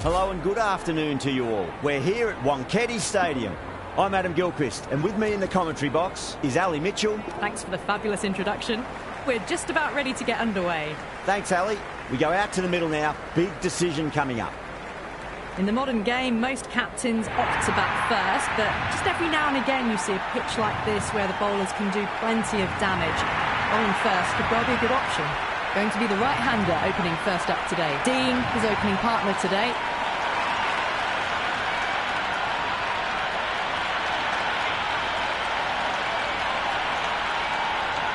Hello and good afternoon to you all. We're here at Wankhede Stadium. I'm Adam Gilchrist, and with me in the commentary box is Ali Mitchell. Thanks for the fabulous introduction. We're just about ready to get underway. Thanks, Ali. We go out to the middle now. Big decision coming up. In the modern game, most captains opt to bat first, but just every now and again you see a pitch like this where the bowlers can do plenty of damage. Bowling first could well be a good option. Going to be the right-hander opening first up today. Dean, his opening partner today.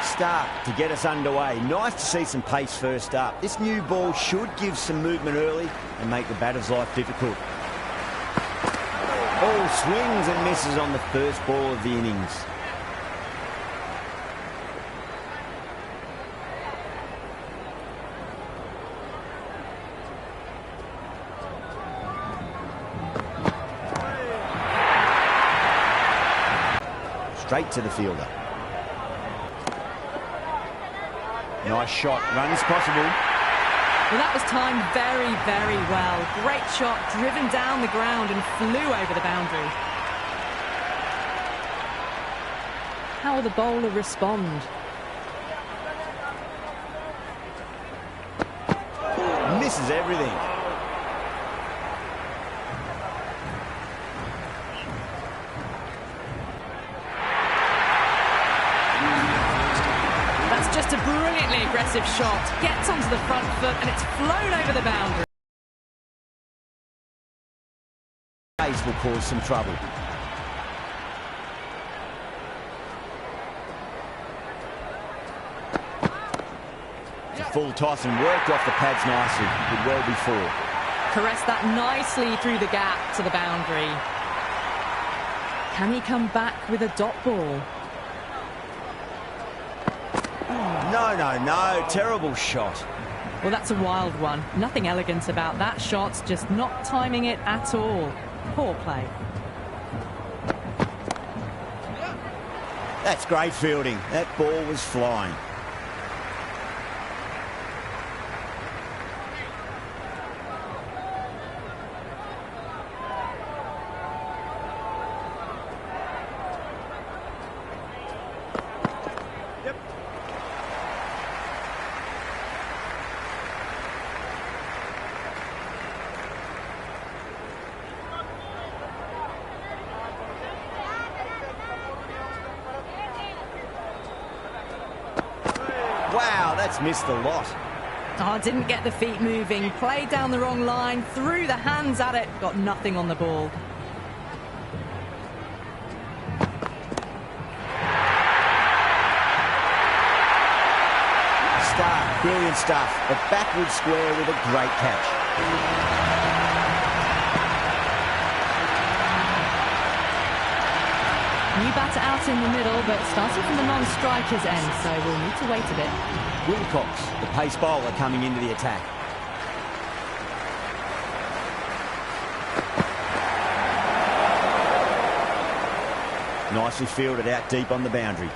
Start to get us underway. Nice to see some pace first up. This new ball should give some movement early and make the batter's life difficult. All swings and misses on the first ball of the innings. Straight to the fielder. Nice shot, runs possible. Well, that was timed very, very well. Great shot, driven down the ground and flew over the boundary. How will the bowler respond? Misses everything. Just a brilliantly aggressive shot. Gets onto the front foot and it's flown over the boundary. Pace will cause some trouble. It's a full toss and worked off the pads nicely. Did well before. Caressed that nicely through the gap to the boundary. Can he come back with a dot ball? No. Terrible shot. Well, that's a wild one. Nothing elegant about that shot, just not timing it at all. Poor play. That's great fielding. That ball was flying. Wow, that's missed a lot. Oh, didn't get the feet moving. Played down the wrong line, threw the hands at it, got nothing on the ball. Start, brilliant stuff. A backward square with a great catch. New batter out in the middle, but starting from the non-striker's end, so we'll need to wait a bit. Wilcox, the pace bowler, coming into the attack. Nicely fielded out deep on the boundary.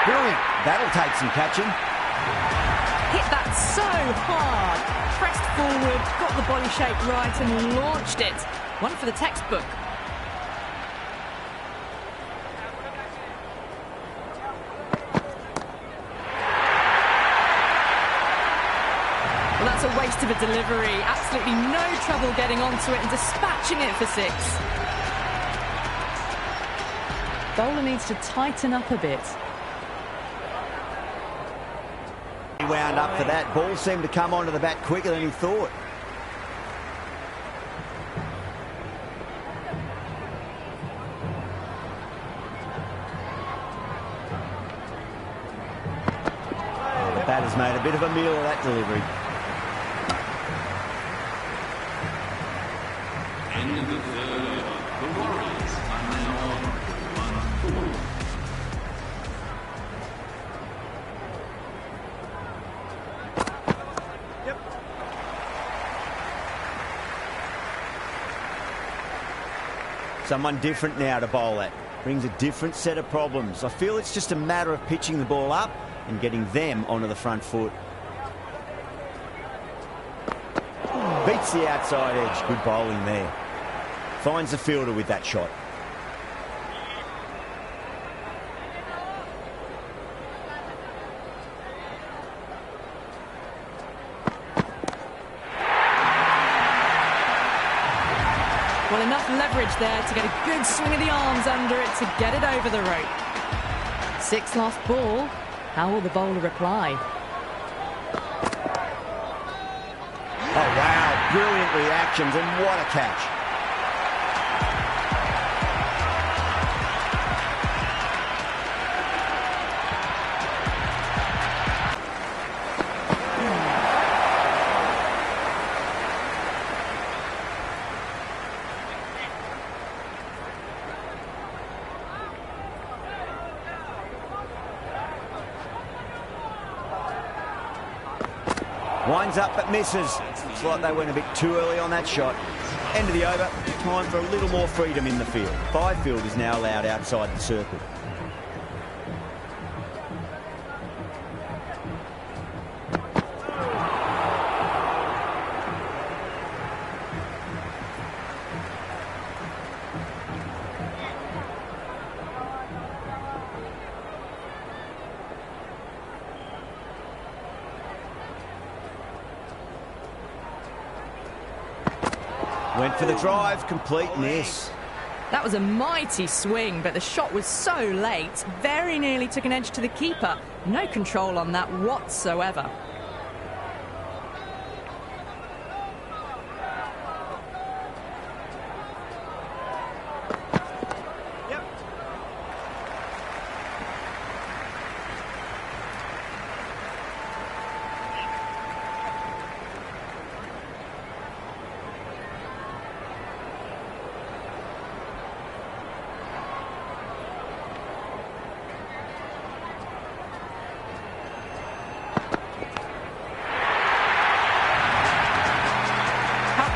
Brilliant. That'll take some catching. Hit that so hard. Pressed forward, got the body shape right and launched it. One for the textbook. Well, that's a waste of a delivery. Absolutely no trouble getting onto it and dispatching it for six. Bowler needs to tighten up a bit. He wound up for that. Ball seemed to come onto the bat quicker than he thought. The batter's made a bit of a meal of that delivery. End of the third. The Warriors are now on 1-4. Someone different now to bowl at. Brings a different set of problems. I feel it's just a matter of pitching the ball up and getting them onto the front foot. Beats the outside edge. Good bowling there. Finds the fielder with that shot. Well, enough leverage there to get a good swing of the arms under it to get it over the rope. 6 last ball. How will the bowler reply? Oh, wow. Brilliant reactions, and what a catch. Winds up but misses. Looks like they went a bit too early on that shot. End of the over. Time for a little more freedom in the field. 5 fielders now allowed outside the circle. Went for the drive, complete miss. That was a mighty swing, but the shot was so late. Very nearly took an edge to the keeper. No control on that whatsoever.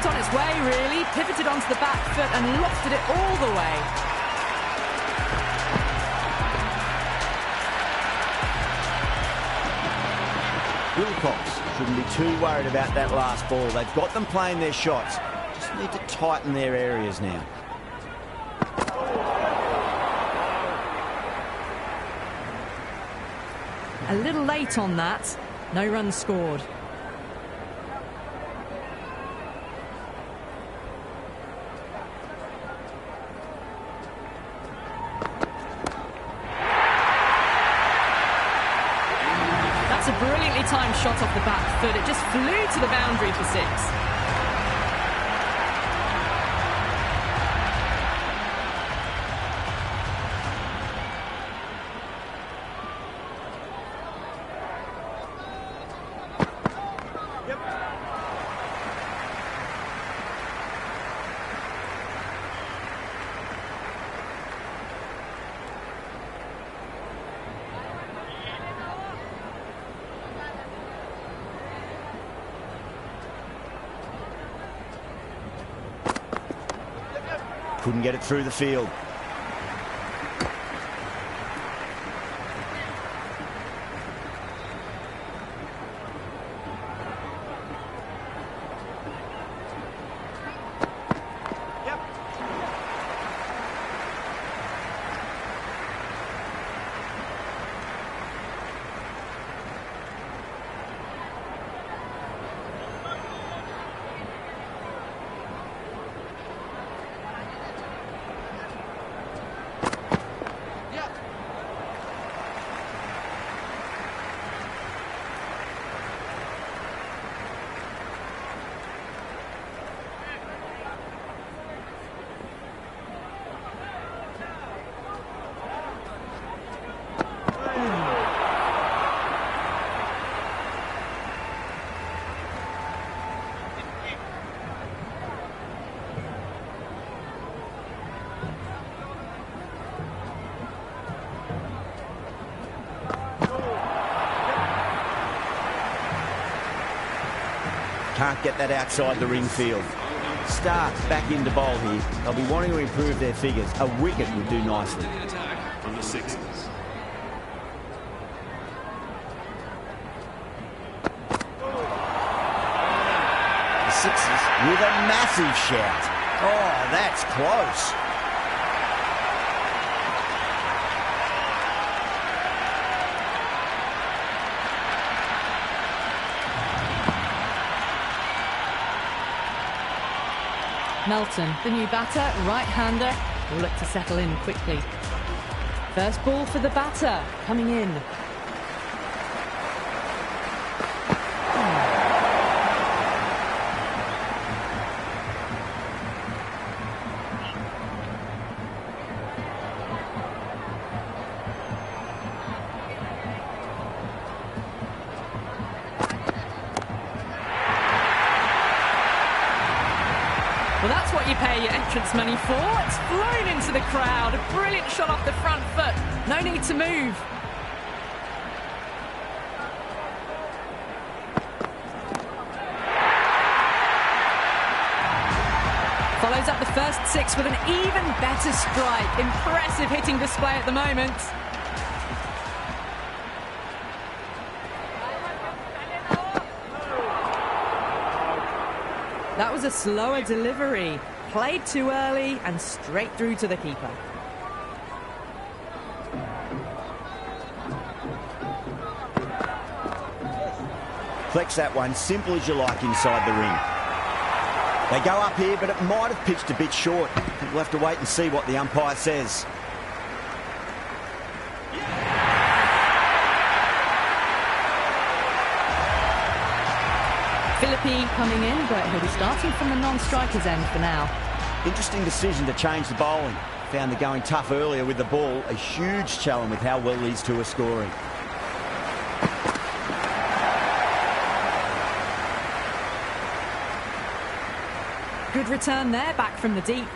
On its way, really, pivoted onto the back foot and lofted it all the way. Wilcox shouldn't be too worried about that last ball. They've got them playing their shots. Just need to tighten their areas now. A little late on that. No runs scored. A brilliantly timed shot off the back foot. It just flew to the boundary for 6. Couldn't get it through the field. Can't get that outside the ring field. start back into bowl here, they'll be wanting to improve their figures. A wicket would do nicely. The attack from the Sixers. The Sixers with a massive shout. Oh, that's close. Melton, the new batter, right-hander, will look to settle in quickly. First ball for the batter, coming in. Well, that's what you pay your entrance money for. It's flown into the crowd. A brilliant shot off the front foot. No need to move. Follows up the first six with an even better strike. Impressive hitting display at the moment. That was a slower delivery. Played too early and straight through to the keeper. Flex that one, simple as you like inside the ring. They go up here, but it might have pitched a bit short. We'll have to wait and see what the umpire says. Philippi coming in, but he'll be starting from the non-striker's end for now. Interesting decision to change the bowling. Found the going tough earlier with the ball. A huge challenge with how well these two are scoring. Good return there, back from the deep.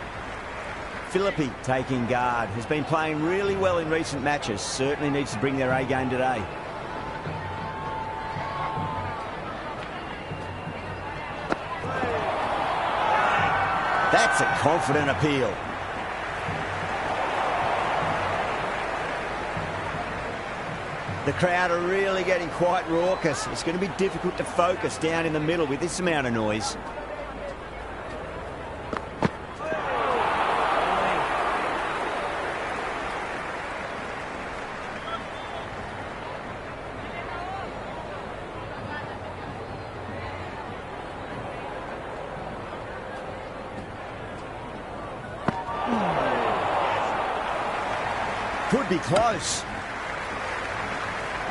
Philippi taking guard. Has been playing really well in recent matches. Certainly needs to bring their A game today. That's a confident appeal. The crowd are really getting quite raucous. It's going to be difficult to focus down in the middle with this amount of noise. Could be close.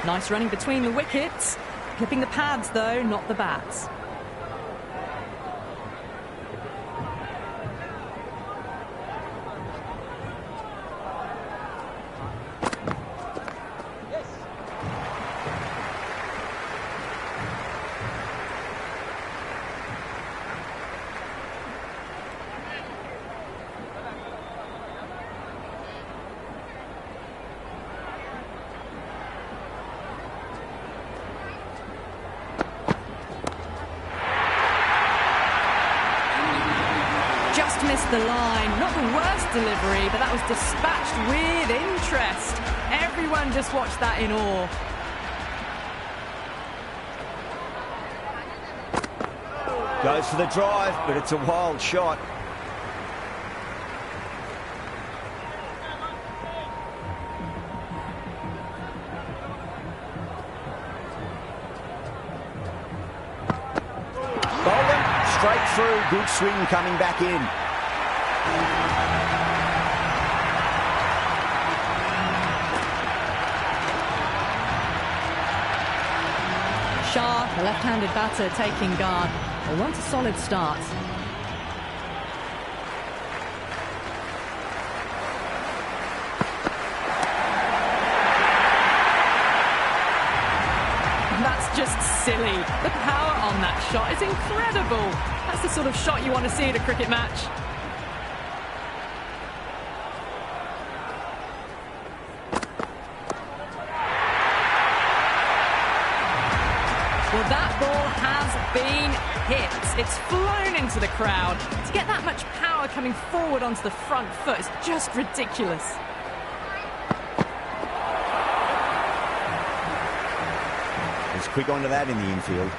Nice running between the wickets. Clipping the pads, though, not the bats. Missed the line. Not the worst delivery, but that was dispatched with interest. Everyone just watched that in awe. Goes for the drive, but it's a wild shot. Bowling straight through. Good swing coming back in. Shah, the left-handed batter, taking guard. They want a solid start. That's just silly. The power on that shot is incredible. That's the sort of shot you want to see at a cricket match. Well, that ball has been hits. It's flown into the crowd. To get that much power coming forward onto the front foot is just ridiculous. He's quick onto that in the infield.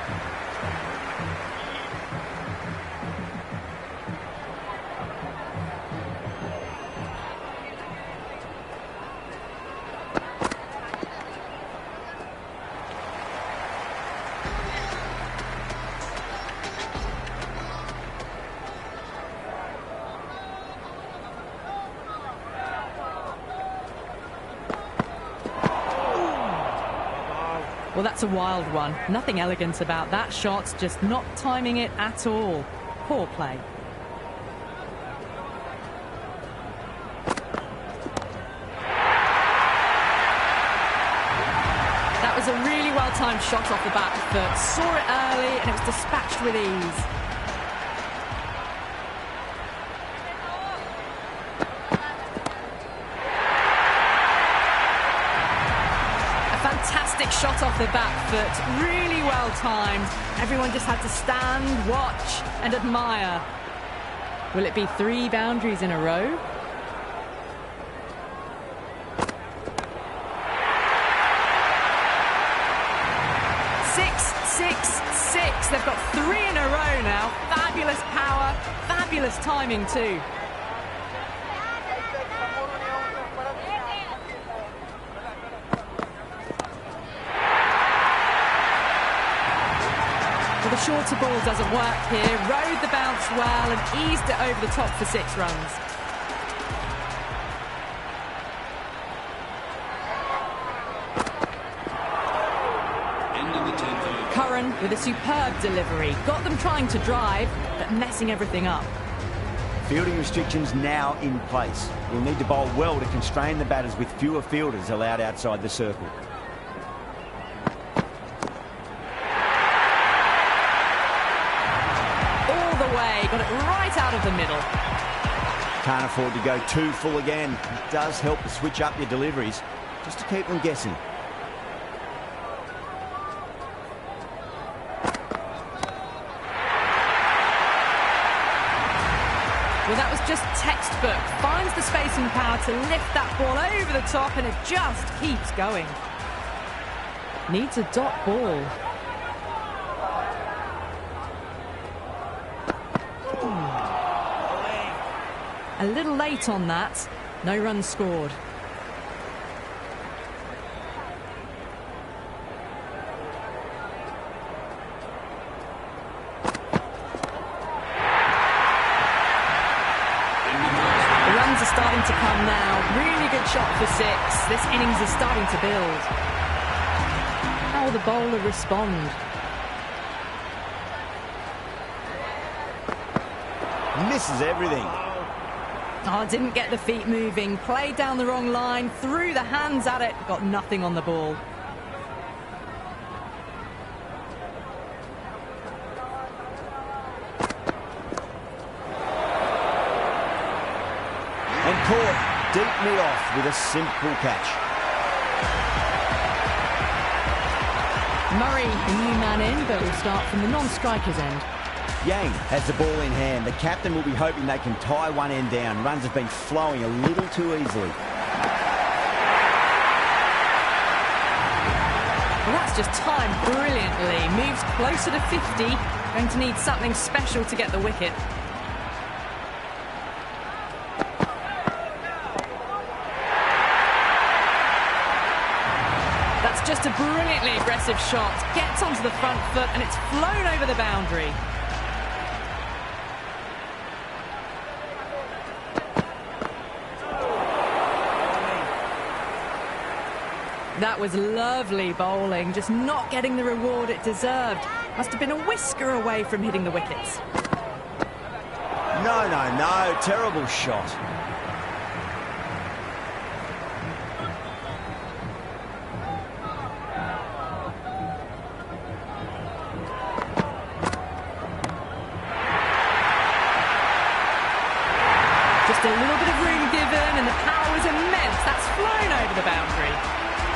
Well, that's a wild one. Nothing elegant about that shot, just not timing it at all. Poor play. That was a really well-timed shot off the back foot. Saw it early and it was dispatched with ease. Fantastic shot off the back foot, really well timed. Everyone just had to stand, watch and admire. Will it be 3 boundaries in a row? Six. They've got 3 in a row now. Fabulous power, fabulous timing too. Well, the shorter ball doesn't work here. Rode the bounce well and eased it over the top for 6 runs. End of the 10th over. Curran with a superb delivery. Got them trying to drive, but messing everything up. Fielding restrictions now in place. We'll need to bowl well to constrain the batters with fewer fielders allowed outside the circle. Got it right out of the middle. Can't afford to go too full again. It does help to switch up your deliveries, just to keep them guessing. Well, that was just textbook. Finds the space and power to lift that ball over the top, and it just keeps going. Needs a dot ball. A little late on that. No runs scored. The runs are starting to come now. Really good shot for 6. This innings is starting to build. How will the bowler respond? Misses everything. Oh, didn't get the feet moving. Played down the wrong line. Threw the hands at it. Got nothing on the ball. And caught deep mid-off with a simple catch. Murray, the new man in, but will start from the non-striker's end. Yang has the ball in hand. The captain will be hoping they can tie one end down. Runs have been flowing a little too easily. Well, that's just timed brilliantly. Moves closer to 50. Going to need something special to get the wicket. That's just a brilliantly aggressive shot. Gets onto the front foot and it's flown over the boundary. That was lovely bowling, just not getting the reward it deserved. Must have been a whisker away from hitting the wickets. No, terrible shot. Just a little bit of room given and the power was immense. That's flown over the boundary.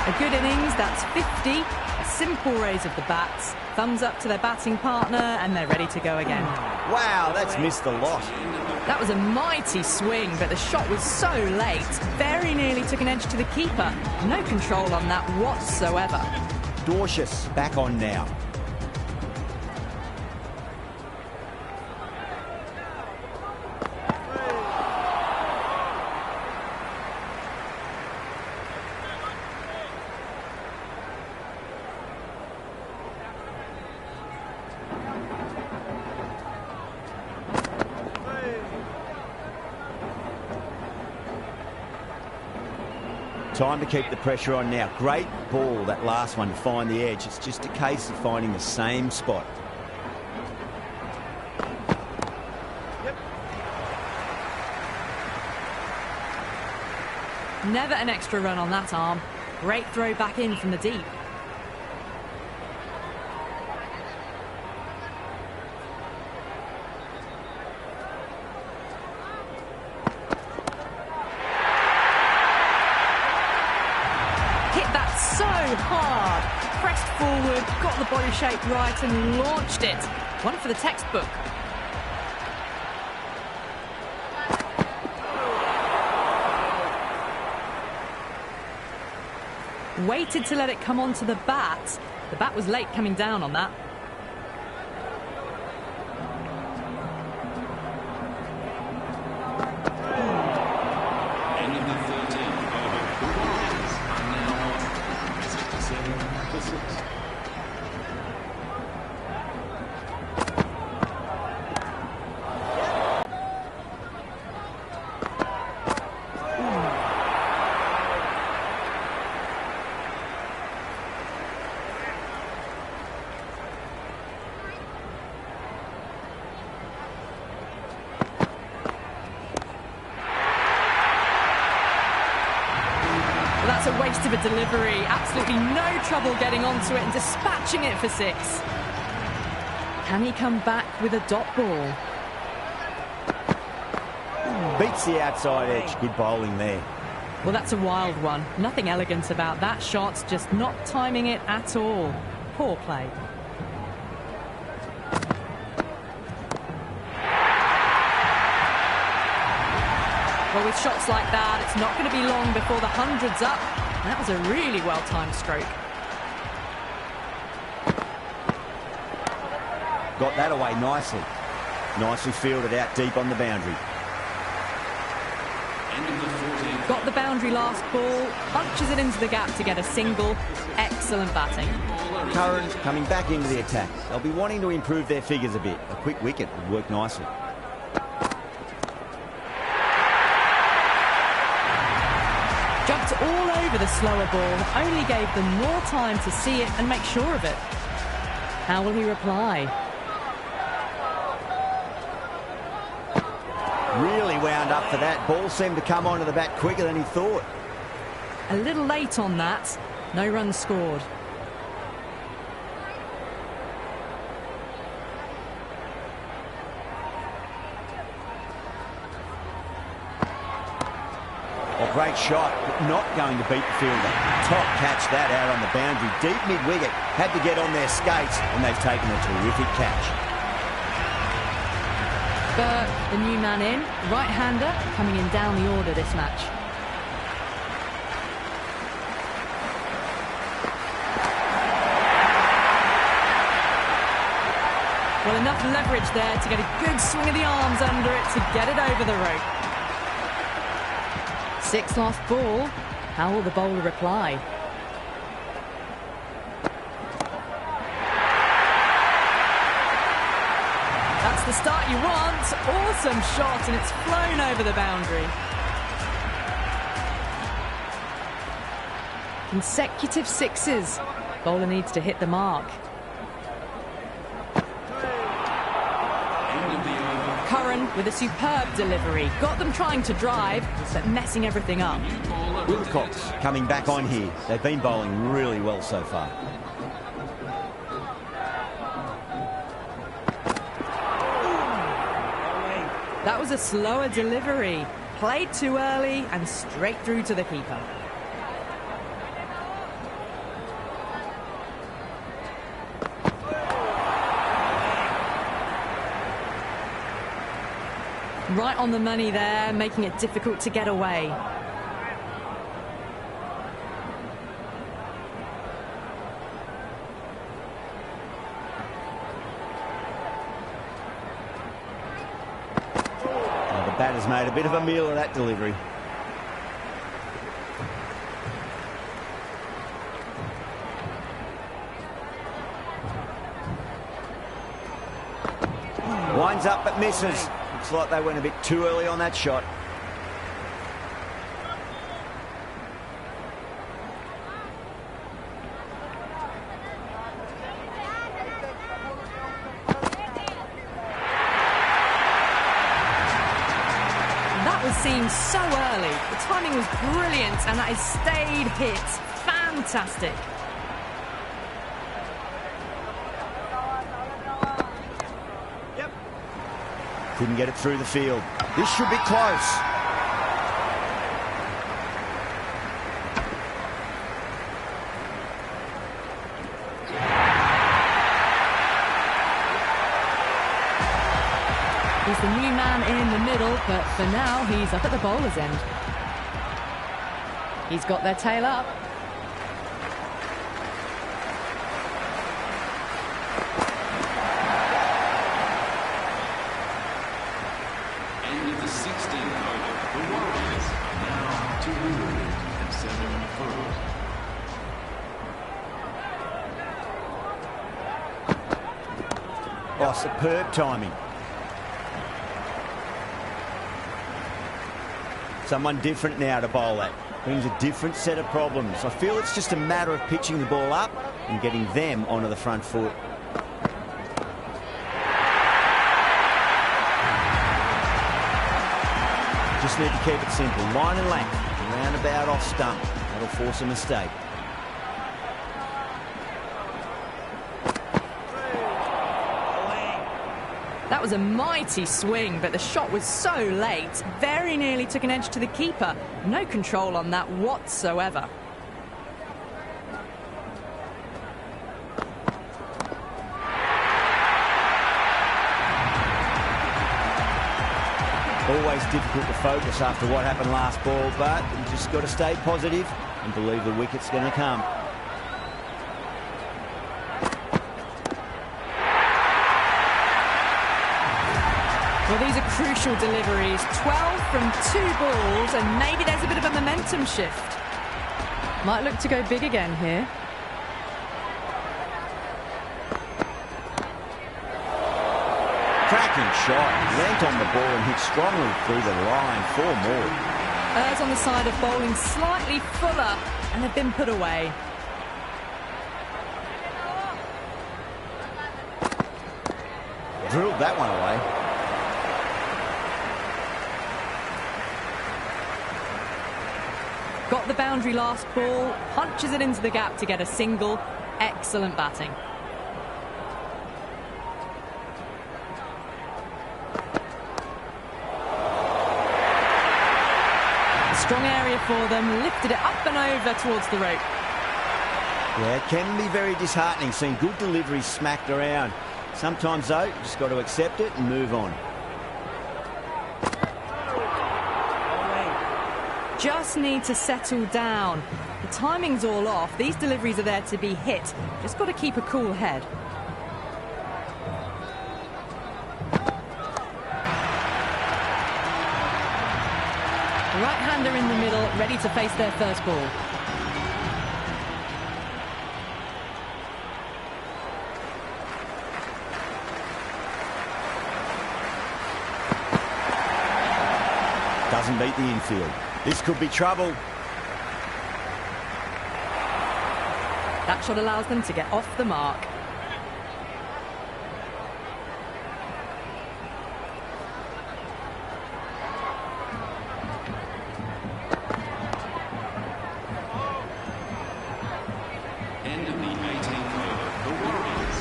A good innings, that's 50. simple raise of the bats, thumbs up to their batting partner, and they're ready to go again. Wow, that's missed a lot. That was a mighty swing, but the shot was so late. Very nearly took an edge to the keeper. No control on that whatsoever. Dorcious back on now. Time to keep the pressure on now. Great ball, that last one, to find the edge. It's just a case of finding the same spot. Never an extra run on that arm. Great throw back in from the deep. So hard. Pressed forward, got the body shape right and launched it. One for the textbook. Waited to let it come onto the bat. The bat was late coming down on that. That's a waste of a delivery. Absolutely no trouble getting onto it and dispatching it for 6. Can he come back with a dot ball? Beats the outside edge. Good bowling there. Well, that's a wild one. Nothing elegant about that shot, just not timing it at all. Poor play. Well, with shots like that, it's not going to be long before the 100's up. That was a really well-timed stroke. Got that away nicely. Nicely fielded out deep on the boundary. Got the boundary last ball, punches it into the gap to get a single. Excellent batting. Curran coming back into the attack. They'll be wanting to improve their figures a bit. A quick wicket would work nicely. Jumped all over the slower ball, only gave them more time to see it and make sure of it. How will he reply? Really wound up for that. Ball seemed to come onto the bat quicker than he thought. A little late on that. No runs scored. A great shot, but not going to beat the fielder. Top catch that out on the boundary. Deep mid-wicket. Had to get on their skates, and they've taken a terrific catch. Burke, the new man in, right-hander, coming in down the order this match. Well, enough leverage there to get a good swing of the arms under it to get it over the rope. 6 last ball. How will the bowler reply? That's the start you want. Awesome shot, and it's flown over the boundary. Consecutive 6s. Bowler needs to hit the mark. Curran with a superb delivery. Got them trying to drive, but messing everything up. Wilcox coming back on here. They've been bowling really well so far. That was a slower delivery. Played too early and straight through to the keeper. Right on the money there, making it difficult to get away. Oh, the batter's made a bit of a meal of that delivery. Winds up but misses. Looks like they went a bit too early on that shot. That was seen so early. The timing was brilliant and that is stayed hit. Fantastic. Couldn't get it through the field. This should be close. He's the new man in the middle, but for now he's up at the bowler's end. He's got their tail up. End of the 16th over. The Warriors are now 207 for. Oh, superb timing. Someone different now to bowl at. Brings a different set of problems. I feel it's just a matter of pitching the ball up and getting them onto the front foot. Just need to keep it simple. Line and length. Roundabout off stump. That'll force a mistake. That was a mighty swing, but the shot was so late. Very nearly took an edge to the keeper. No control on that whatsoever. Always difficult to focus after what happened last ball, but you just got to stay positive and believe the wicket's going to come. Well, these are crucial deliveries. 12 from 2 balls, and maybe there's a bit of a momentum shift. Might look to go big again here. Cracking shot. Leant on the ball and hit strongly through the line. 4 more. Errs on the side of bowling slightly fuller, and they've been put away. Drilled that one away. Got the boundary last ball, punches it into the gap to get a single. Excellent batting. Strong area for them, lifted it up and over towards the rope. Yeah, it can be very disheartening seeing good deliveries smacked around. Sometimes, though, you just got to accept it and move on. Just need to settle down. The timing's all off. These deliveries are there to be hit. Just got to keep a cool head. Right-hander in the middle, ready to face their first ball. Doesn't beat the infield. This could be trouble. That shot allows them to get off the mark. End of the 18th over. The Warriors.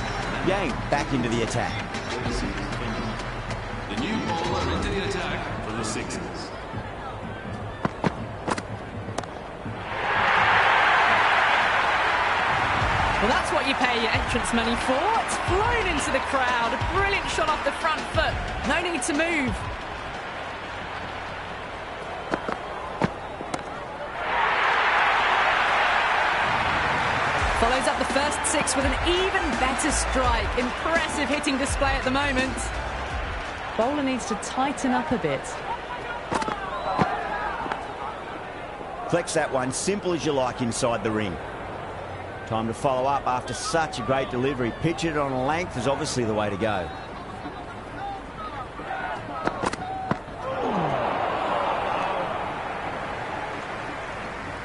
Yang back into the attack. The new bowler into the attack for the Sixers. Well, that's what you pay your entrance money for. It's flown into the crowd. A brilliant shot off the front foot. No need to move. six with an even better strike. Impressive hitting display at the moment. Bowler needs to tighten up a bit. Flex that one, simple as you like inside the ring. Time to follow up after such a great delivery. Pitch it on a length is obviously the way to go.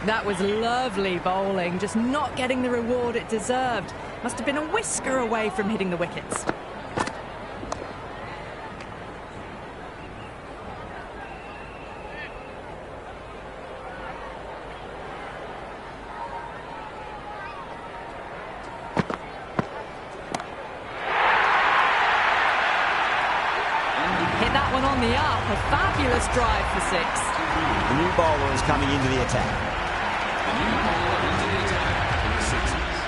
That was lovely bowling, just not getting the reward it deserved. Must have been a whisker away from hitting the wickets. Hit that one on the up, a fabulous drive for six. The new bowler is coming into the attack. The new bowler into the attack for the Sixers.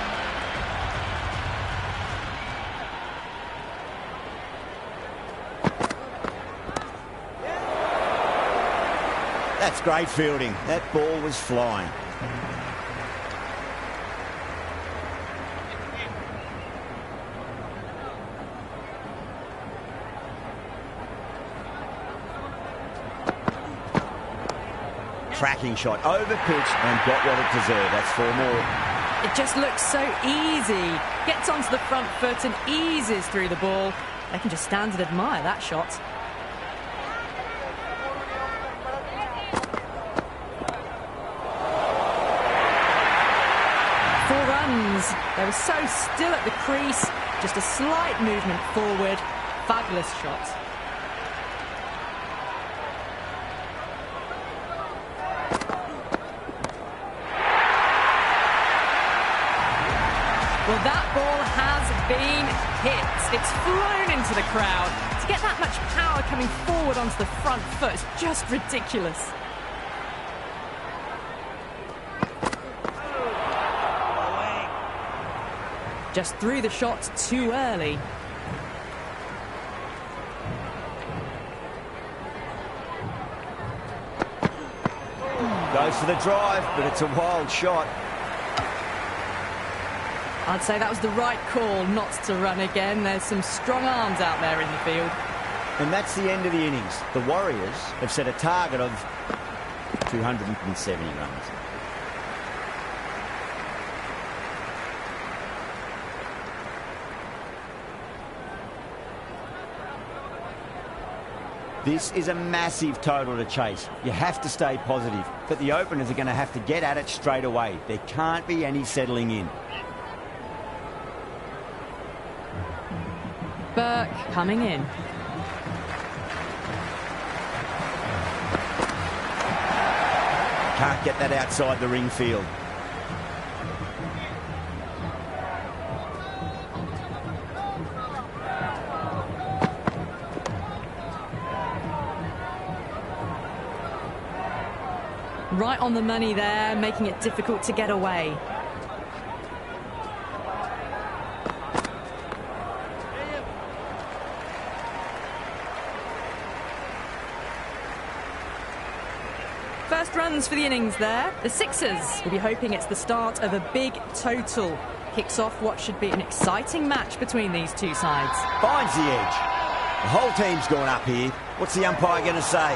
That's great fielding. That ball was flying. Tracking shot, over pitch and got what it deserved. That's 4 more. It just looks so easy. Gets onto the front foot and eases through the ball. They can just stand and admire that shot. Four runs. They were so still at the crease. Just a slight movement forward. Fabulous shot. Well, that ball has been hit. It's flown into the crowd. To get that much power coming forward onto the front foot is just ridiculous. Just threw the shot too early. Goes for the drive, but it's a wild shot. I'd say that was the right call not to run again. There's some strong arms out there in the field. And that's the end of the innings. The Warriors have set a target of 270 runs. This is a massive total to chase. You have to stay positive, but the openers are going to have to get at it straight away. There can't be any settling in. Burke coming in. Can't get that outside the ring field. Right on the money there, making it difficult to get away. First runs for the innings there. The Sixers will be hoping it's the start of a big total. Kicks off what should be an exciting match between these two sides. Finds the edge. The whole team's gone up here. What's the umpire going to say?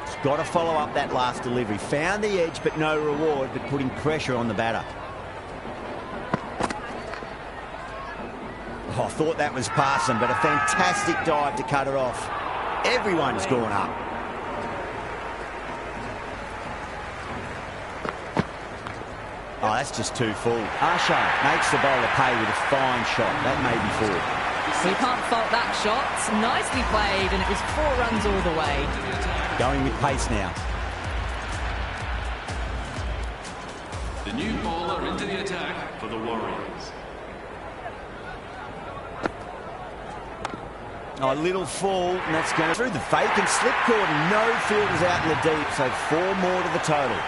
He's got to follow up that last delivery. Found the edge, but no reward, but putting pressure on the batter. Oh, I thought that was passing, but a fantastic dive to cut it off. Everyone's gone up. Oh, that's just too full. Asha makes the bowler pay with a fine shot. That may be 4. You can't fault that shot. Nicely played, and it was 4 runs all the way. Going with pace now. The new bowler into the attack for the Warriors. Oh, a little fall, and that's going through the vacant slip cord. No fielders out in the deep, so 4 more to the total.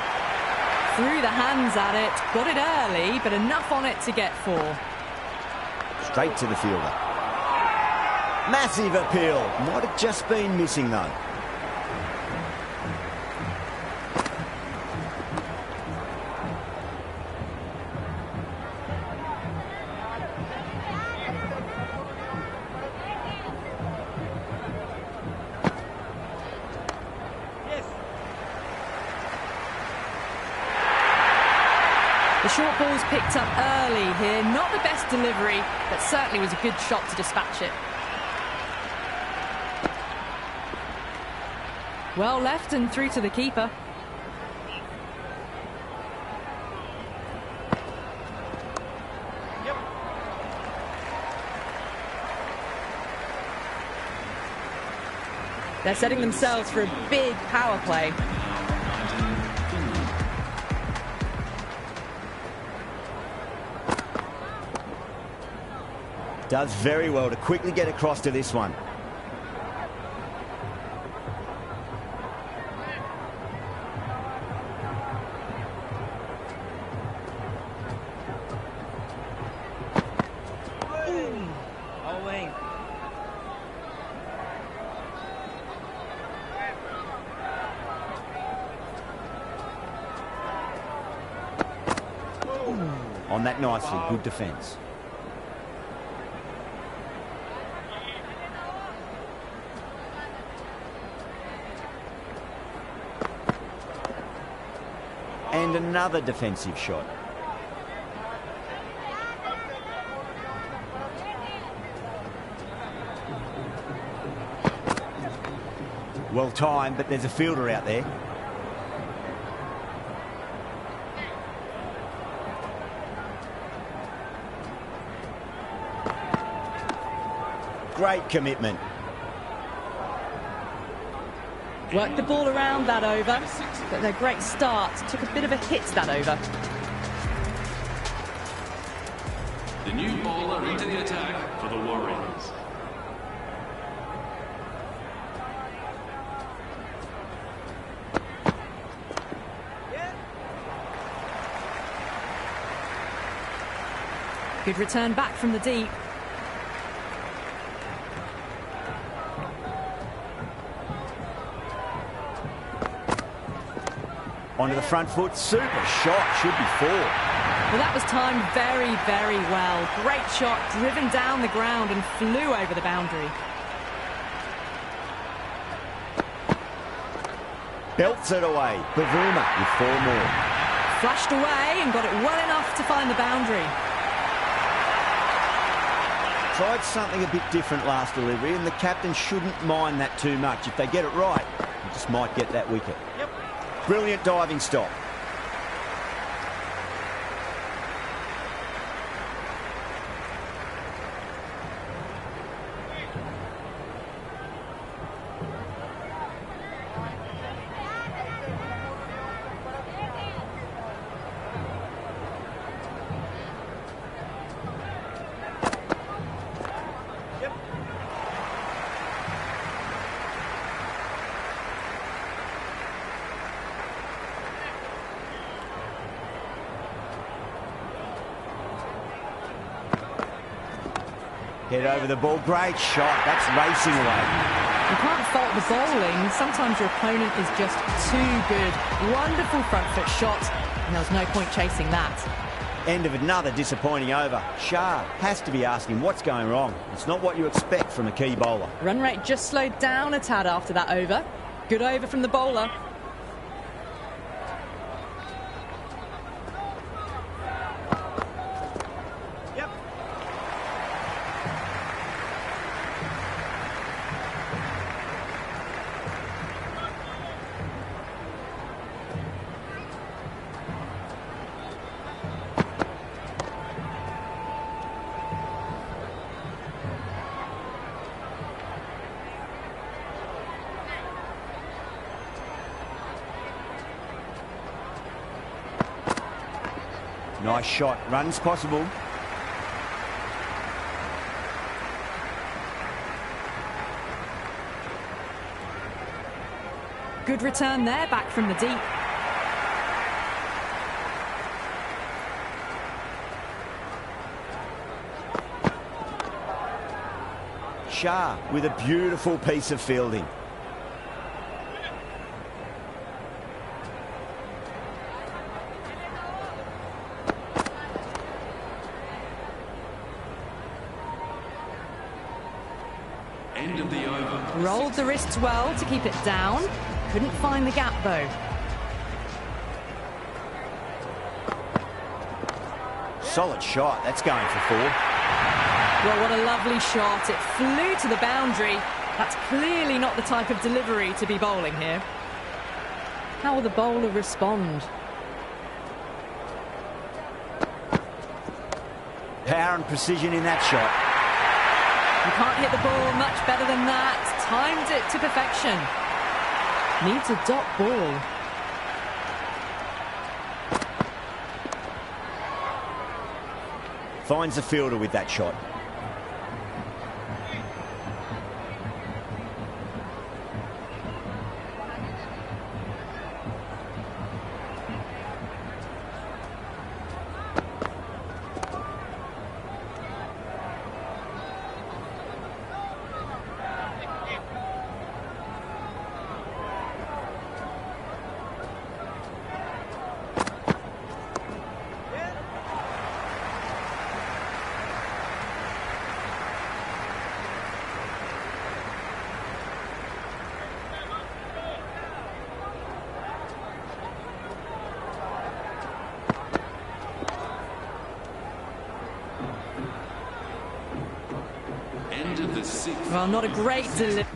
Threw the hands at it, got it early, but enough on it to get 4. Straight to the fielder. Massive appeal. Might have just been missing, though. short ball's picked up early here. Not the best delivery, but certainly was a good shot to dispatch it. Well left and through to the keeper. They're setting themselves for a big power play. Does very well to quickly get across to this one. On that nicely, good defence. And another defensive shot. Well timed, but there's a fielder out there. Great commitment. Worked the ball around that over, but their great start took a bit of a hit that over. The new bowler into the attack for the Warriors. Good return back from the deep. Onto the front foot, super shot, should be four. Well, that was timed very, very well. Great shot, driven down the ground and flew over the boundary. Belts it away, Bavuma with four more. Flashed away and got it well enough to find the boundary. Tried something a bit different last delivery, and the captain shouldn't mind that too much. If they get it right, they just might get that wicket. Yep. Brilliant diving stop. Head over the ball, great shot, that's racing away. You can't fault the bowling, sometimes your opponent is just too good. Wonderful front foot shot, and there was no point chasing that. End of another disappointing over. Shah has to be asking what's going wrong. It's not what you expect from a key bowler. Run rate just slowed down a tad after that over. Good over from the bowler. Nice shot, runs possible. Good return there, back from the deep. Shah with a beautiful piece of fielding. End of the over. Rolled the wrists well to keep it down. Couldn't find the gap though. Solid shot. That's going for 4. Well, what a lovely shot. It flew to the boundary. That's clearly not the type of delivery to be bowling here. How will the bowler respond? Power and precision in that shot. You can't hit the ball much better than that. Timed it to perfection. Needs a dot ball. Finds the fielder with that shot. End of the 6th. Well, not a great delivery.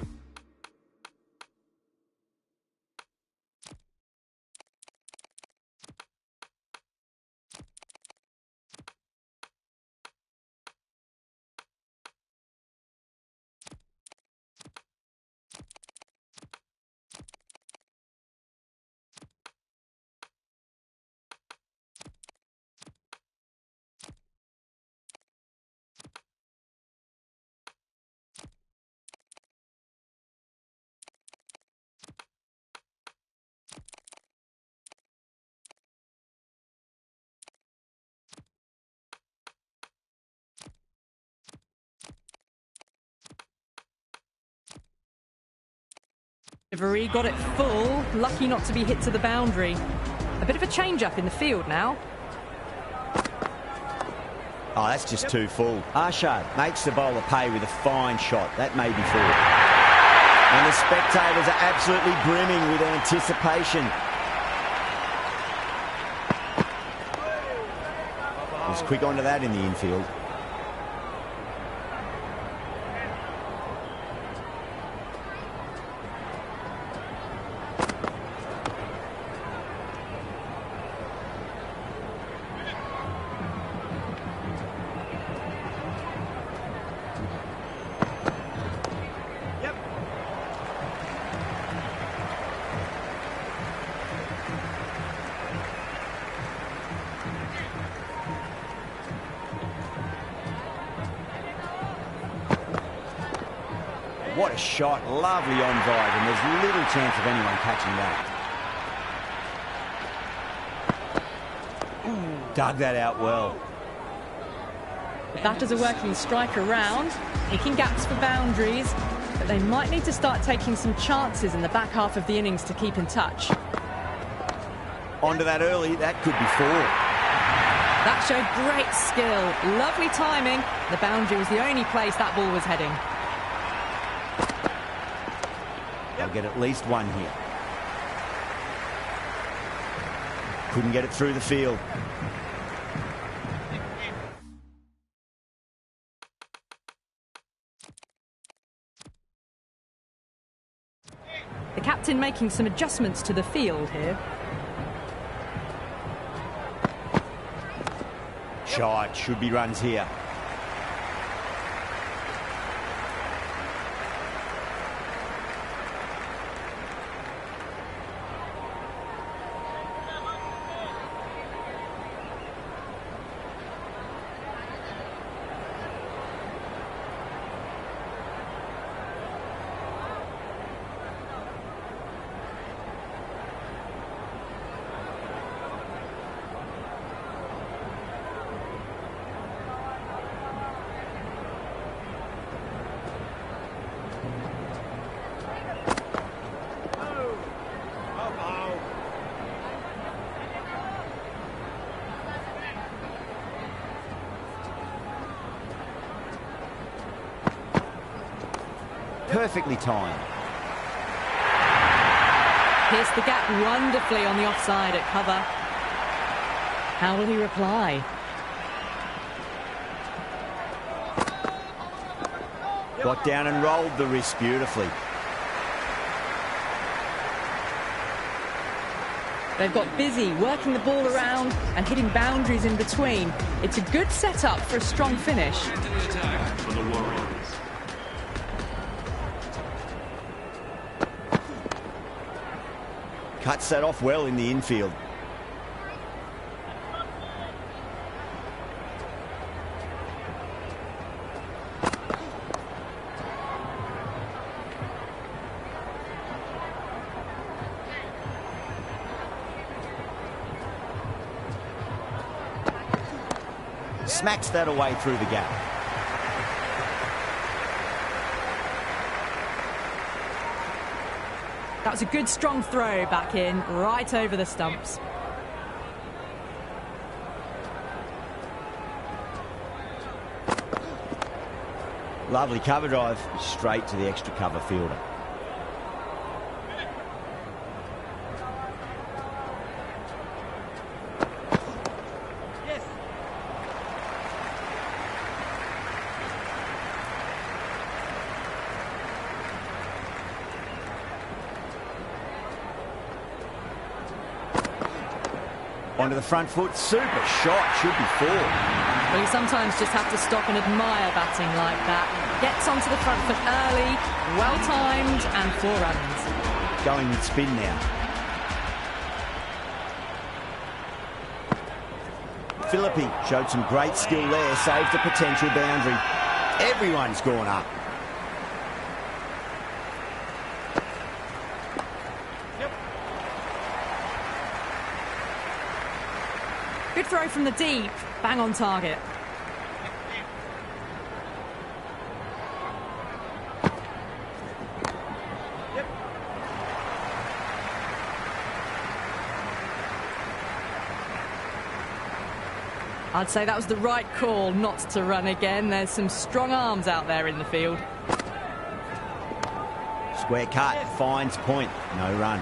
Got it full, lucky not to be hit to the boundary. A bit of a change-up in the field now. Oh, that's just too full. Arshad makes the bowler pay with a fine shot. That may be 4. And the spectators are absolutely brimming with anticipation. He's quick onto that in the infield. What a shot, lovely on drive, and there's little chance of anyone catching that. Dug that out well. The batters are working the strike around, taking gaps for boundaries, but they might need to start taking some chances in the back half of the innings to keep in touch. Onto that early, that could be 4. That showed great skill, lovely timing. The boundary was the only place that ball was heading. They'll get at least 1 here. Couldn't get it through the field. The captain making some adjustments to the field here. Shot, should be runs here. Perfectly timed. Pierced the gap wonderfully on the offside at cover. How will he reply? Got down and rolled the wrist beautifully. They've got busy working the ball around and hitting boundaries in between. It's a good setup for a strong finish. Into the attack for the Warriors. Cuts that off well in the infield. Smacks that away through the gap. That was a good strong throw back in, right over the stumps. Lovely cover drive, straight to the extra cover fielder. Onto the front foot, super shot, should be 4. Well, you sometimes just have to stop and admire batting like that. Gets onto the front foot early, well-timed, and 4 runs. Going with spin now. Philippi showed some great skill there, saved a potential boundary. Everyone's gone up. Good throw from the deep, bang on target. I'd say that was the right call not to run again. There's some strong arms out there in the field. Square cut, finds point, no run.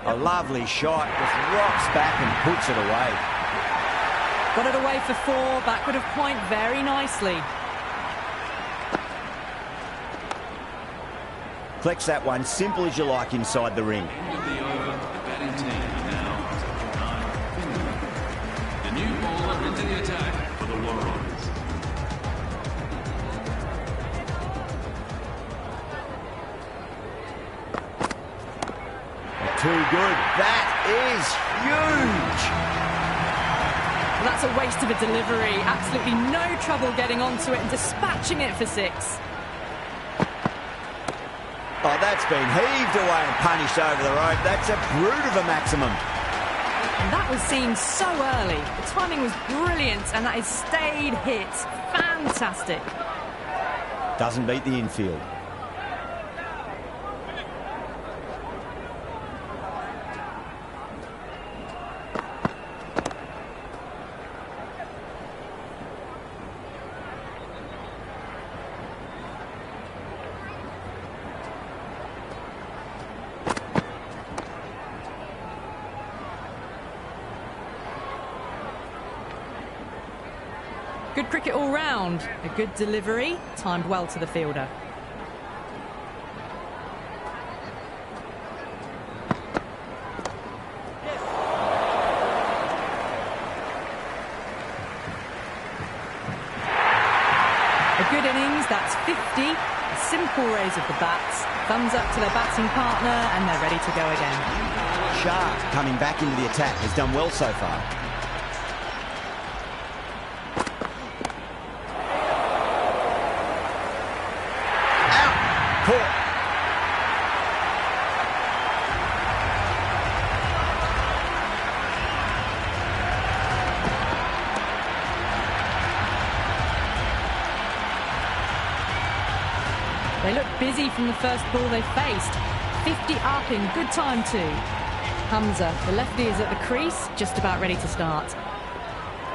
A lovely shot, just rocks back and puts it away. Got it away for 4, backward of point very nicely. Collects that one, simple as you like inside the ring. End of the over. The batting team now to 9. The new bowler into the attack for the Warriors. Too good. That is huge. Well, that's a waste of a delivery. Absolutely no trouble getting onto it and dispatching it for 6. Oh, that's been heaved away and punished over the rope. That's a brute of a maximum. And that was seen so early. The timing was brilliant and that is stayed hit. Fantastic. Doesn't beat the infield. Good cricket all round. A good delivery, timed well to the fielder. A good innings, that's 50. A simple raise of the bats. Thumbs up to their batting partner and they're ready to go again. Shah, coming back into the attack, has done well so far. Caught. They looked busy from the first ball they faced. 50 up in good time too. Hamza, the lefty, is at the crease, just about ready to start.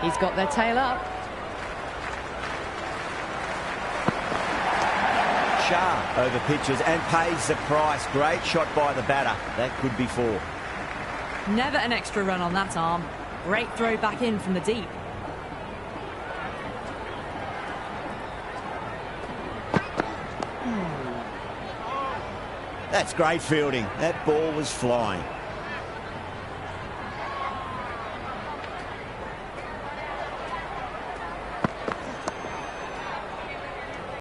He's got their tail up. sharp over pitches and pays the price. Great shot by the batter. That could be 4. Never an extra run on that arm. Great throw back in from the deep. That's great fielding. That ball was flying.